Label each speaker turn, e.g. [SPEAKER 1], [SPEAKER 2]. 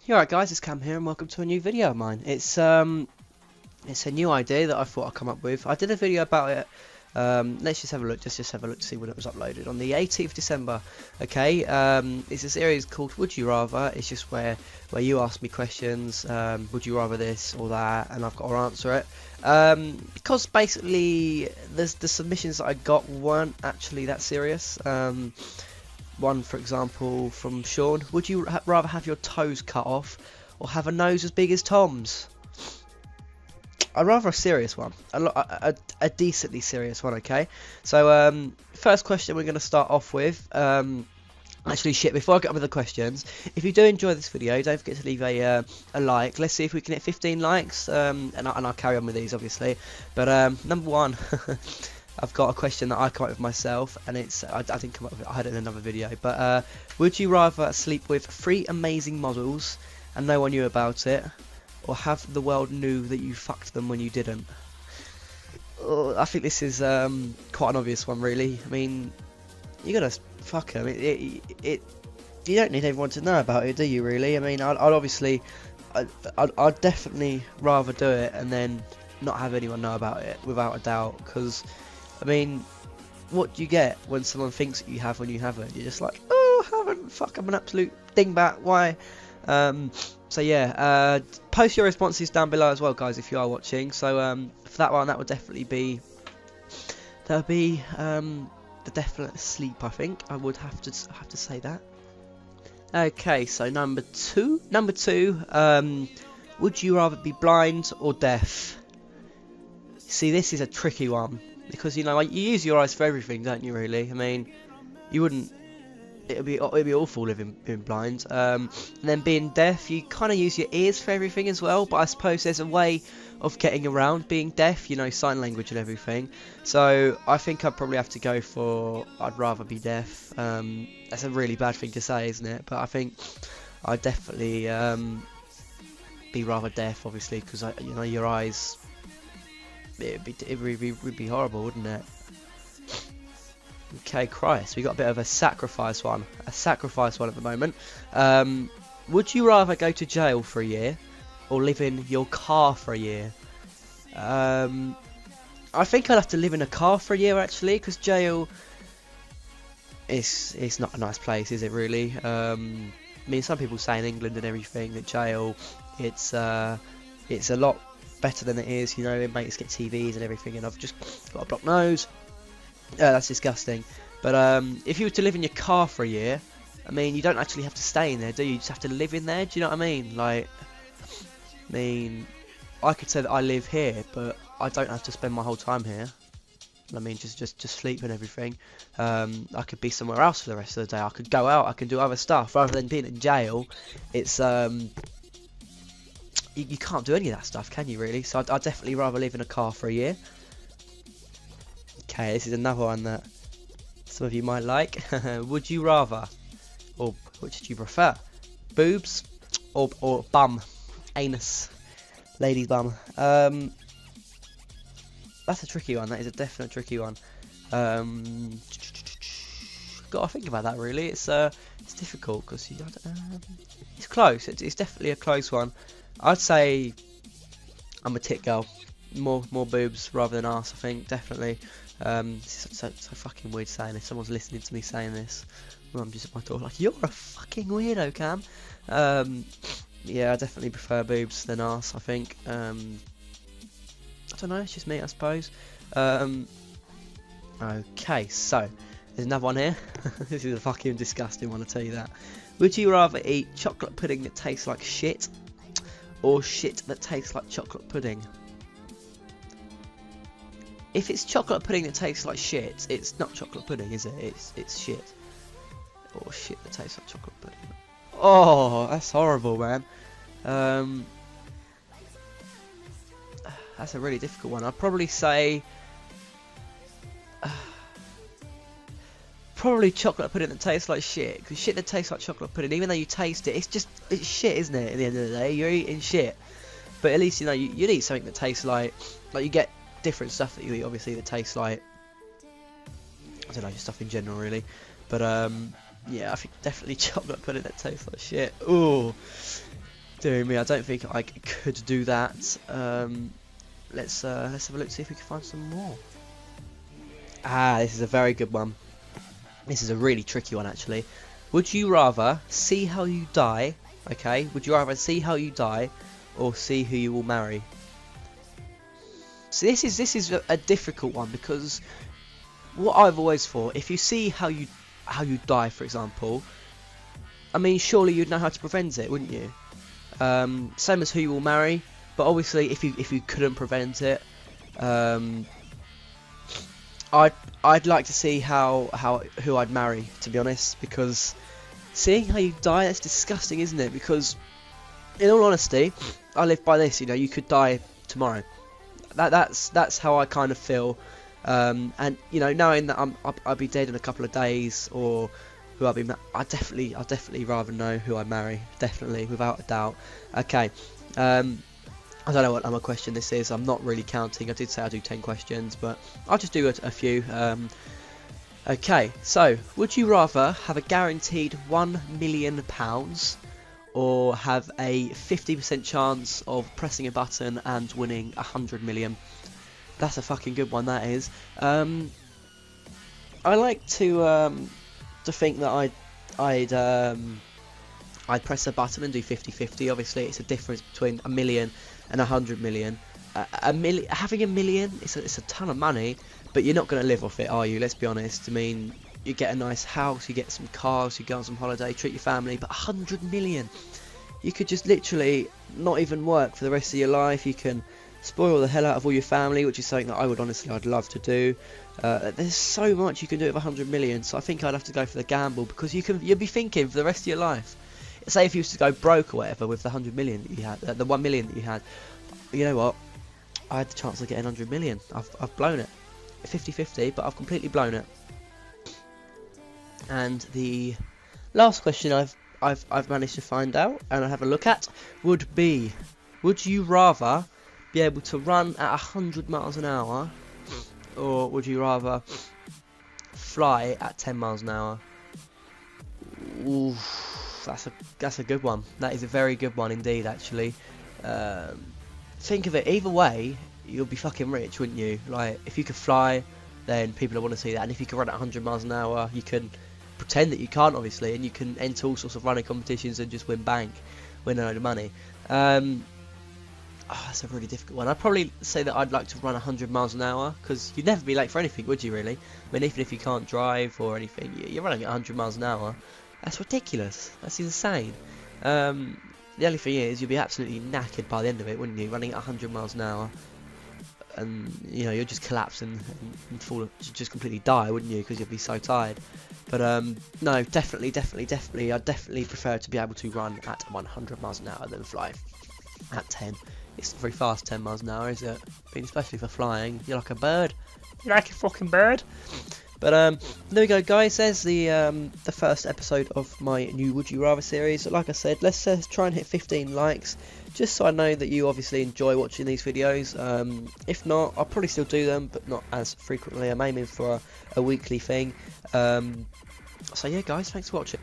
[SPEAKER 1] Yeah, alright guys, it's Cam here and welcome to a new video of mine. It's a new idea that I thought I'd come up with. I did a video about it. Let's just have a look, just have a look to see when it was uploaded. On the 18th of December, okay? It's a series called Would You Rather. It's just where you ask me questions, would you rather this or that, and I've got to answer it. Because basically the submissions that I got weren't actually that serious. One, for example, from Sean. Would you rather have your toes cut off or have a nose as big as Tom's? I'd rather a serious one. A decently serious one, okay? So, first question we're going to start off with. Actually, before I get on with the questions, if you do enjoy this video, don't forget to leave a like. Let's see if we can hit 15 likes, and I'll carry on with these, obviously. But, number one... I've got a question that I come up with myself, and it's I didn't come up with it, I had it in another video, but would you rather sleep with 3 amazing models and no one knew about it, or have the world knew that you fucked them when you didn't? Oh, I think this is quite an obvious one, really. I mean, you gotta fuck them. You don't need everyone to know about it, do you? Really? I mean, I'd definitely rather do it and then not have anyone know about it, without a doubt, because I mean, what do you get when someone thinks that you have when you haven't? You're just like, oh, I haven't, fuck, I'm an absolute dingbat, why? So yeah, post your responses down below as well, guys, if you are watching. So for that one, that would definitely be, the definite sleep, I think. I would have to say that. Okay, so number two, would you rather be blind or deaf? See, this is a tricky one. Because, you know, like, you use your eyes for everything, don't you, really? I mean, you wouldn't... It'd be awful living being blind. And then being deaf, you kind of use your ears for everything as well. But I suppose there's a way of getting around being deaf, you know, sign language and everything. So I think I'd probably have to go for... I'd rather be deaf. That's a really bad thing to say, isn't it? But I think I'd definitely be rather deaf, obviously, because, you know, your eyes... It would be horrible, wouldn't it? Okay, Christ, we got a bit of a sacrifice one. A sacrifice one at the moment. Would you rather go to jail for a year or live in your car for a year? I think I'd have to live in a car for a year, actually, because jail it's not a nice place, is it, really? I mean, some people say in England and everything that jail it's a lot better than it is, you know. It makes get TVs and everything, and I've just got a blocked nose. That's disgusting. But if you were to live in your car for a year, I mean, you don't actually have to stay in there, do you? You just have to live in there. Do you know what I mean? Like, I mean, I could say that I live here, but I don't have to spend my whole time here. I mean, just sleep and everything. I could be somewhere else for the rest of the day. I could go out. I can do other stuff rather than being in jail. It's You can't do any of that stuff, can you, really? So I'd definitely rather live in a car for a year. Okay, this is another one that some of you might like. Would you rather, or which do you prefer, boobs or bum, anus, lady's bum? That's a tricky one. That is a definite tricky one. Got to think about that, really. It's difficult because it's close. It's definitely a close one. I'd say I'm a tit girl. More boobs rather than arse, I think, definitely. It's so fucking weird saying this. Someone's listening to me saying this. Well, I'm just at my door like, you're a fucking weirdo, Cam. Yeah, I definitely prefer boobs than arse, I think. I don't know, it's just me, I suppose. Okay, so, there's another one here. This is a fucking disgusting one, I'll tell you that. Would you rather eat chocolate pudding that tastes like shit, or shit that tastes like chocolate pudding? If it's chocolate pudding that tastes like shit, it's not chocolate pudding, is it? It's shit. Or shit that tastes like chocolate pudding. Oh, that's horrible, man. That's a really difficult one. I'd probably say... probably chocolate pudding that tastes like shit, because shit that tastes like chocolate pudding, even though you taste it, it's shit, isn't it? At the end of the day, you're eating shit. But at least, you know, you'd eat something that tastes like you get different stuff that you eat, obviously, that tastes like, I don't know, just stuff in general, really. But yeah, I think definitely chocolate pudding that tastes like shit. Ooh, Dear me, I don't think I could do that. Let's have a look, see if we can find some more. Ah, this is a very good one. This is a really tricky one, actually. Would you rather see how you die? Okay, would you rather see how you die, or see who you will marry? So this is a difficult one, because what I've always thought, if you see how you die, for example, I mean, surely you'd know how to prevent it, wouldn't you? Same as who you will marry, but obviously if you couldn't prevent it, I'd like to see who I'd marry, to be honest, because seeing how you die, that's disgusting, isn't it? Because in all honesty, I live by this, you know, you could die tomorrow. That's how I kind of feel, and you know, knowing that I'll be dead in a couple of days, or who I'd definitely rather know who I marry, definitely, without a doubt. Okay, I don't know what other question this is. I'm not really counting. I did say I'd do 10 questions, but I'll just do a few. Okay, so would you rather have a guaranteed £1 million, or have a 50% chance of pressing a button and winning 100 million? That's a fucking good one, that is. I like to think that I'd press a button and do 50-50. Obviously, it's a difference between a million and 100 million. Having a million, it's a ton of money, but you're not going to live off it, are you? Let's be honest. I mean, you get a nice house, you get some cars, you go on some holiday, treat your family, but 100 million, you could just literally not even work for the rest of your life. You can spoil the hell out of all your family, which is something that I'd love to do. There's so much you can do with 100 million, so I think I'd have to go for the gamble, because you'll be thinking for the rest of your life. Say if you used to go broke or whatever with the 100 million that you had, the 1 million that you had, you know what? I had the chance of getting 100 million. I've blown it. 50-50, but I've completely blown it. And the last question I've managed to find out and I have a look at would be: would you rather be able to run at 100 miles an hour, or would you rather fly at 10 miles an hour? Ooh, that's a good one. That is a very good one indeed, actually. Think of it, either way, you'll be fucking rich, wouldn't you? Like, if you could fly, then people will want to see that, and if you could run at 100 miles an hour, you can pretend that you can't, obviously, and you can enter all sorts of running competitions and just win a load of money. That's a really difficult one. I'd probably say that I'd like to run 100 miles an hour, because you'd never be late for anything, would you, really? I mean, even if you can't drive or anything, you're running at 100 miles an hour. That's ridiculous. That's insane. The only thing is, you'd be absolutely knackered by the end of it, wouldn't you? Running at 100 miles an hour, and you know, you'll just collapse and fall, just completely die, wouldn't you? Because you'd be so tired. But no, definitely, I'd definitely prefer to be able to run at 100 miles an hour than fly at 10. It's not very fast, 10 miles an hour, is it? I mean, especially for flying, you're like a bird. You're like a fucking bird. But there we go, guys. There's the first episode of my new Would You Rather series. Like I said, let's try and hit 15 likes, just so I know that you obviously enjoy watching these videos. If not, I'll probably still do them, but not as frequently. I'm aiming for a weekly thing. So yeah, guys, thanks for watching.